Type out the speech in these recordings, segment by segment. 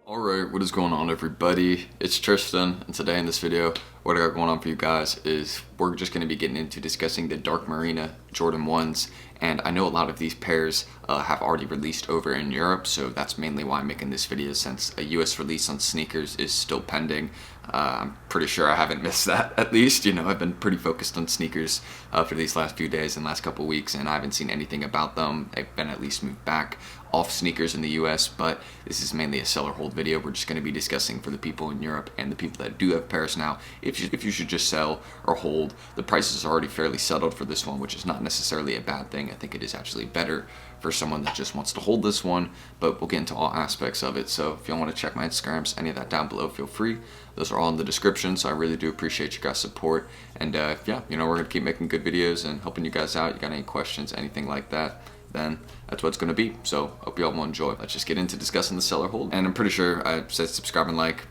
Alright, what is going on everybody? It's Tristan, and today in this video, what I got going on for you guys is we're just going to be getting into discussing the Dark Marina Jordan 1s, and I know a lot of these pairs have already released over in Europe, so that's mainly why I'm making this video since a US release on sneakers is still pending. I'm pretty sure I haven't missed that, at least. You know, I've been pretty focused on sneakers for these last few days and last couple weeks, and I haven't seen anything about them. They've been at least moved back off sneakers in the US, but this is mainly a seller hold video. We're just going to be discussing for the people in Europe and the people that do have pairs now if you should just sell or hold. The prices are already fairly settled for this one, which is not necessarily a bad thing. I think it is actually better for someone that just wants to hold this one, but we'll get into all aspects of it. So if you want to check my Instagrams, any of that down below, feel free. Those are all in the description, so I really do appreciate you guys' support. And yeah, you know, we're going to keep making good videos and helping you guys out. You got any questions, anything like that, then that's what it's going to be. So hope you all will enjoy. Let's just get into discussing the seller hold. And I'm pretty sure I said subscribe and like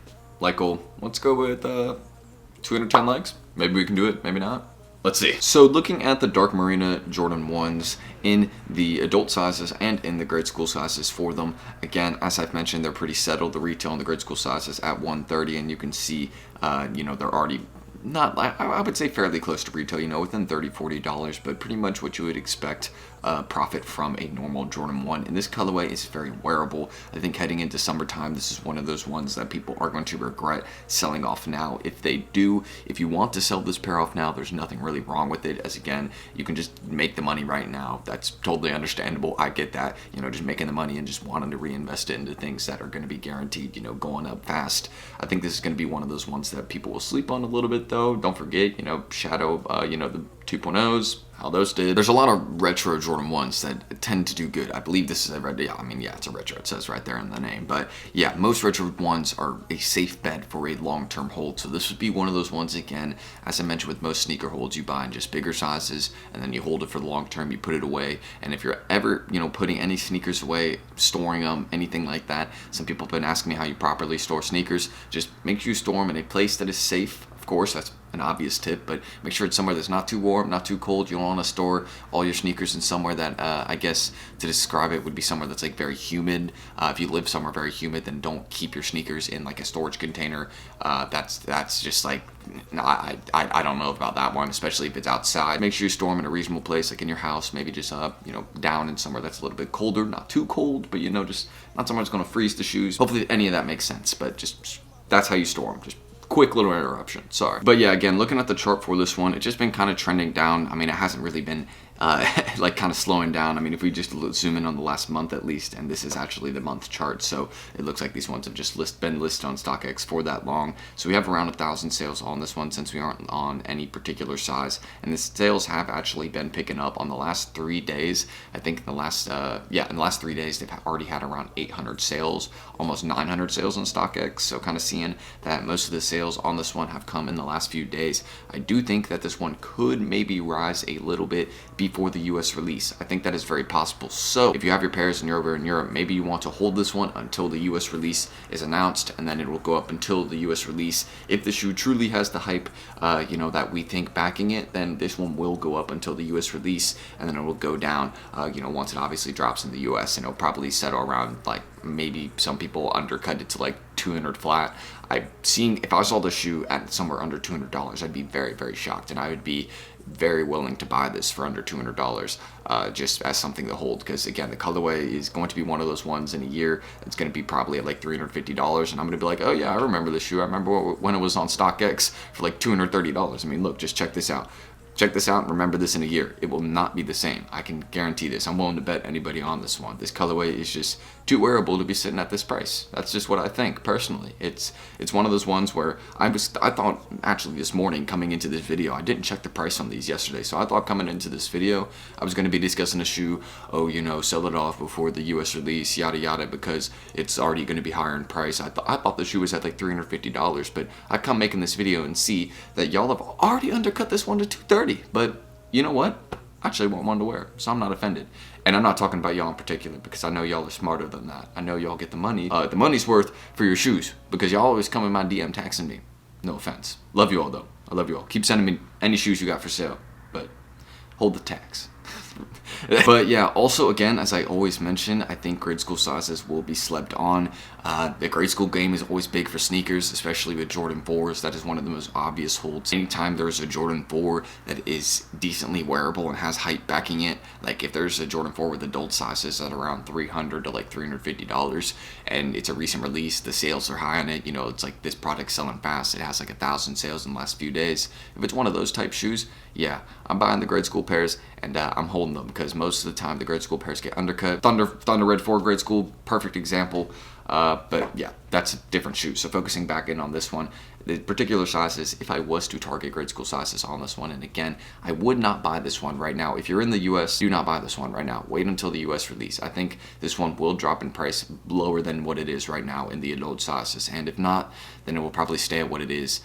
goal. Let's go with 210 likes. Maybe we can do it, maybe not. Let's see. So looking at the Dark Marina Jordan 1s in the adult sizes and in the grade school sizes for them, again, as I've mentioned, they're pretty settled. The retail in the grade school sizes at $130, and you can see, you know, they're already not, I would say fairly close to retail, you know, within $30-$40, but pretty much what you would expect profit from a normal Jordan 1. And this colorway is very wearable. I think heading into summertime, this is one of those ones that people are going to regret selling off now. If they do, if you want to sell this pair off now, there's nothing really wrong with it, as again, you can just make the money right now. That's totally understandable. I get that, you know, just making the money and just wanting to reinvest it into things that are going to be guaranteed, you know, going up fast. I think this is going to be one of those ones that people will sleep on a little bit though. Don't forget, you know, Shadow, you know, the 2.0s, how those did. There's a lot of retro Jordan 1s that tend to do good. I believe this is a retro. Yeah, I mean, yeah, it's a retro. It says right there in the name. But yeah, most retro 1s are a safe bet for a long-term hold. So this would be one of those ones, again, as I mentioned with most sneaker holds, you buy in just bigger sizes and then you hold it for the long term, you put it away. And if you're ever, you know, putting any sneakers away, storing them, anything like that, some people have been asking me how you properly store sneakers. Just make sure you store them in a place that is safe. Of course, that's an obvious tip, but make sure it's somewhere that's not too warm, not too cold. You don't want to store all your sneakers in somewhere that, I guess, to describe it would be somewhere that's like very humid. If you live somewhere very humid, then don't keep your sneakers in like a storage container. That's just like, I don't know about that one, especially if it's outside. Make sure you store them in a reasonable place, like in your house, maybe just you know, down in somewhere that's a little bit colder, not too cold, but you know, just not somewhere that's going to freeze the shoes. Hopefully any of that makes sense, but just that's how you store them. Just quick little interruption, sorry. But yeah, again, looking at the chart for this one, it's just been kind of trending down. I mean, it hasn't really been like kind of slowing down. I mean, if we just zoom in on the last month at least, and this is actually the month chart, so it looks like these ones have just been listed on StockX for that long. So we have around 1,000 sales on this one since we aren't on any particular size, and the sales have actually been picking up on the last 3 days. I think in the last in the last 3 days they've already had around 800 sales, almost 900 sales on StockX. So kind of seeing that most of the sales on this one have come in the last few days. I do think that this one could maybe rise a little bit before the US release. I think that is very possible. So if you have your pairs and you're over in Europe, maybe you want to hold this one until the US release is announced, and then it will go up until the US release. If the shoe truly has the hype, you know, that we think backing it, then this one will go up until the US release, and then it will go down, you know, once it obviously drops in the US, and it'll probably settle around, like, maybe some people undercut it to like 200 flat. If I saw this shoe at somewhere under $200, I'd be very, very shocked, and I would be very willing to buy this for under $200 just as something to hold, because again, the colorway is going to be one of those ones in a year it's going to be probably at like $350, and I'm going to be like, oh yeah, I remember this shoe. I remember when it was on StockX for like $230. I mean, look, just check this out. Check this out and remember this in a year. It will not be the same. I can guarantee this. I'm willing to bet anybody on this one. This colorway is just too wearable to be sitting at this price. That's just what I think personally. It's one of those ones where I thought actually this morning coming into this video, I didn't check the price on these yesterday, so I thought coming into this video I was going to be discussing a shoe, oh, you know, sell it off before the US release, yada yada, because it's already going to be higher in price. I thought the shoe was at like $350, but I come making this video and see that y'all have already undercut this one to $230. But you know what? I actually want one to wear, so I'm not offended. And I'm not talking about y'all in particular, because I know y'all are smarter than that. I know y'all get the money. The money's worth for your shoes, because y'all always come in my DM taxing me. No offense. Love you all though. I love you all. Keep sending me any shoes you got for sale, but hold the tax. But yeah, also again, as I always mention, I think grade school sizes will be slept on. The grade school game is always big for sneakers, especially with Jordan 4s. That is one of the most obvious holds. Anytime there's a Jordan 4 that is decently wearable and has hype backing it, like if there's a Jordan 4 with adult sizes at around $300 to like $350, and it's a recent release, the sales are high on it, you know, it's like this product's selling fast, it has like 1,000 sales in the last few days. If it's one of those type shoes, yeah, I'm buying the grade school pairs, and I'm holding them because most of the time the grade school pairs get undercut. Thunder Red 4 grade school, perfect example. But yeah, that's a different shoe. So focusing back in on this one, the particular sizes, if I was to target grade school sizes on this one, and again, I would not buy this one right now. If you're in the US, do not buy this one right now. Wait until the US release. I think this one will drop in price lower than what it is right now in the adult sizes. And if not, then it will probably stay at what it is,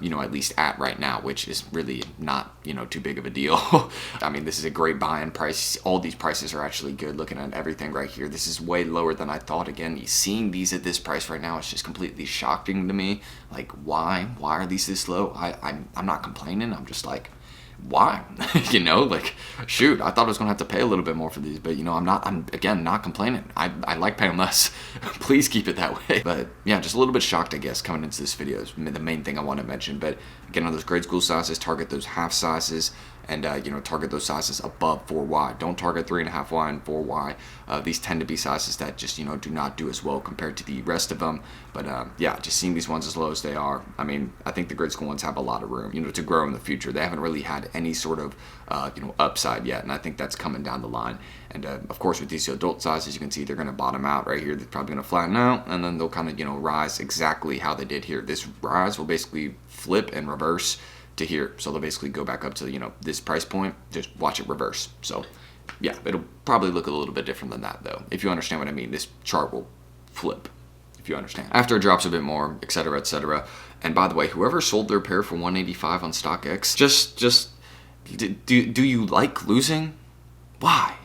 you know, at least at right now, which is really not, you know, too big of a deal. I mean, this is a great buy-in price. All these prices are actually good. Looking at everything right here, this is way lower than I thought. Again, seeing these at this price right now, it's just completely shocking to me. Like, why are these this low? I'm not complaining. I'm just like, why? You know, like, shoot, I thought I was gonna have to pay a little bit more for these, but you know, I'm again not complaining. I like paying less. Please keep it that way. But yeah, just a little bit shocked, I guess, coming into this video is the main thing I want to mention. But again, on those grade school sizes, target those half sizes, and you know, target those sizes above 4Y. Don't target 3.5Y and 4Y. These tend to be sizes that just, you know, do not do as well compared to the rest of them. But yeah, just seeing these ones as low as they are, I mean, I think the grade school ones have a lot of room, you know, to grow in the future. They haven't really had any sort of you know, upside yet, and I think that's coming down the line. And of course, with these adult sizes, you can see they're going to bottom out right here. They're probably going to flatten out, and then they'll kind of, you know, rise exactly how they did here. This rise will basically flip and reverse to here, so they'll basically go back up to, you know, this price point. Just watch it reverse. So yeah, it'll probably look a little bit different than that, though, if you understand what I mean. This chart will flip, if you understand, after it drops a bit more, etc., etc. And by the way, whoever sold their pair for $185 on StockX, just do you like losing? Why?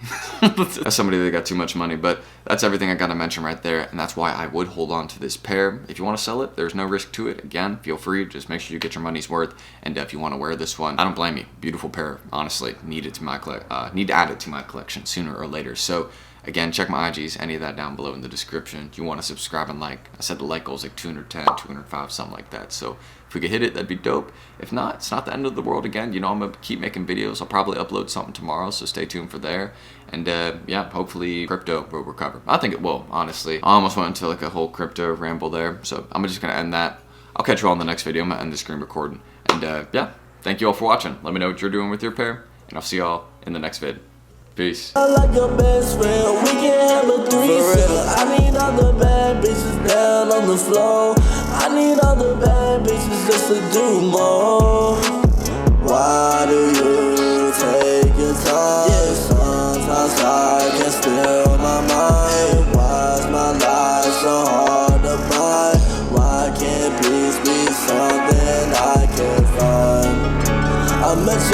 That's somebody that got too much money. But that's everything I got to mention right there, and that's why I would hold on to this pair. If you want to sell it, there's no risk to it. Again, feel free. Just make sure you get your money's worth. And if you want to wear this one, I don't blame you. Beautiful pair. Honestly, need to add it to my collection sooner or later. So again, check my IGs, any of that down below in the description. If you want to subscribe and like, I said the like goal is like 210, 205, something like that. So if we could hit it, that'd be dope. If not, it's not the end of the world. Again, you know, I'm going to keep making videos. I'll probably upload something tomorrow, so stay tuned for there. And yeah, hopefully crypto will recover. I think it will, honestly. I almost went into like a whole crypto ramble there, so I'm just going to end that. I'll catch you all in the next video. I'm going to end the screen recording. And yeah, thank you all for watching. Let me know what you're doing with your pair, and I'll see y'all in the next vid. Peace. I like your best friend, we can have a threesome. I need all the bad bitches down on the floor. I need all the bad bitches just to do more. Why do you take your time? Yeah, sometimes I can steal my mind. Why's my life so hard to buy? Why can't peace be something I can find? I met you